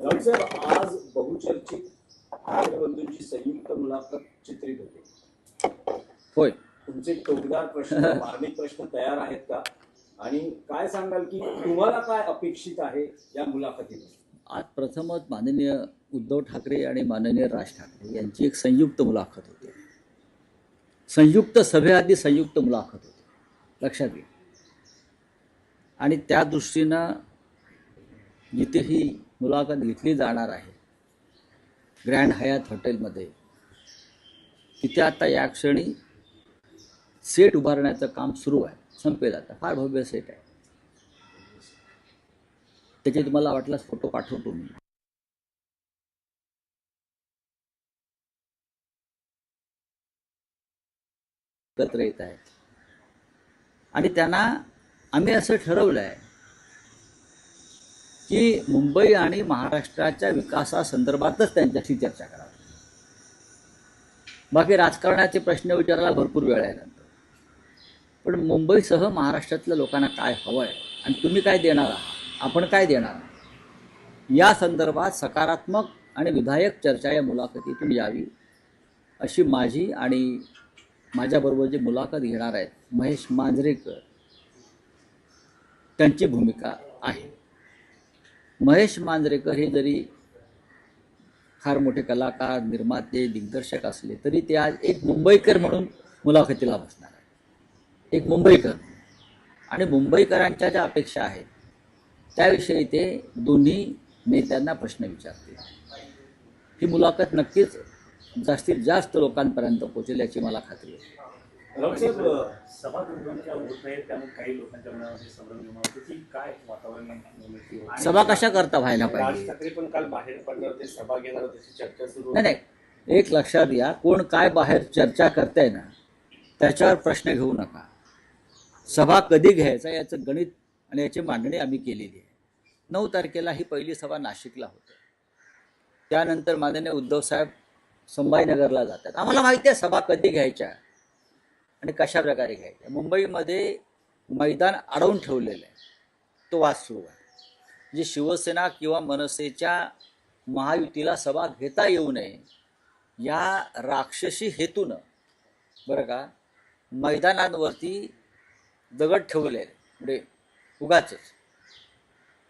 राऊतसाहेब, आज बहुचर्चित ठाकरे बंधूंची संयुक्त मुलाखत चित्रित होते. होय. तुमचे टोकदार प्रश्न, मार्मिक प्रश्न तयार आहेत का? आणि काय सांगाल की तुम्हाला काय अपेक्षित आहे या मुलाखतीतून? आज प्रथमच माननीय उद्धव ठाकरे आणि माननीय राज ठाकरे यांची एक संयुक्त मुलाखत होती. संयुक्त सभेआधी संयुक्त मुलाखत होती, लक्षात घ्या. आणि त्या दृष्टीनं जिथे ही मुलाखत घेतली जाणार आहे ग्रँड हयात हॉटेलमध्ये, तिथे आता या क्षणी सेट उभारण्याचं काम सुरू आहे. संपेल आता. फार भव्य सेट आहे. त्याचे तुम्हाला वाटल्यास फोटो पाठवतो मी. एकत्र येत आहेत आणि त्यांना आम्ही असं ठरवलं आहे की मुंबई आणि महाराष्ट्राच्या विकासासंदर्भातच त्यांच्याशी चर्चा करावी. बाकी राजकारणाचे प्रश्न विचारायला भरपूर वेळ आहे नंतर, पण मुंबईसह महाराष्ट्रातल्या लोकांना काय हवं आहे आणि तुम्ही काय देणार आहात, आपण काय देणार आहात, या संदर्भात सकारात्मक आणि विधायक चर्चा या मुलाखतीतून यावी अशी माझी आणि माझ्याबरोबर जे मुलाखत घेणार आहेत महेश मांजरेकर त्यांची भूमिका आहे. महेश मांजरेकर हे जरी फार मोठे कलाकार, निर्माते, दिग्दर्शक असले तरी ते आज एक मुंबईकर म्हणून मुलाखतीला बसणार आहे. एक मुंबईकर आणि मुंबईकरांच्या ज्या अपेक्षा आहेत त्याविषयी ते दोन्ही नेत्यांना प्रश्न विचारतील. ही मुलाखत नक्कीच जास्तीत जास्त लोकांपर्यंत पोहोचेल याची मला खात्री आहे. सभा कशा करता व्हायला पाहिजे? नाही, एक लक्षात घ्या, कोण काय बाहेर चर्चा करताय ना त्याच्यावर प्रश्न घेऊ नका. सभा कधी घ्यायचा याचं गणित आणि याची मांडणी आम्ही केलेली आहे. 9 तारखेला ही पहिली सभा नाशिकला होती. त्यानंतर माननीय उद्धव साहेब संभाजीनगरला जातात. आम्हाला माहिती आहे सभा कधी घ्यायच्या आणि कशा प्रकारे घ्यायच्या. मुंबईमध्ये मैदान अडवून ठेवलेलं आहे, तो वाद सुरू आहे. जी शिवसेना किंवा मनसेच्या महायुतीला सभा घेता येऊ नये या राक्षसी हेतूनं, बरं का, मैदानांवरती दगड ठेवलेले म्हणजे उगाचच.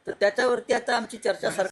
तर त्याच्यावरती आता आमची चर्चा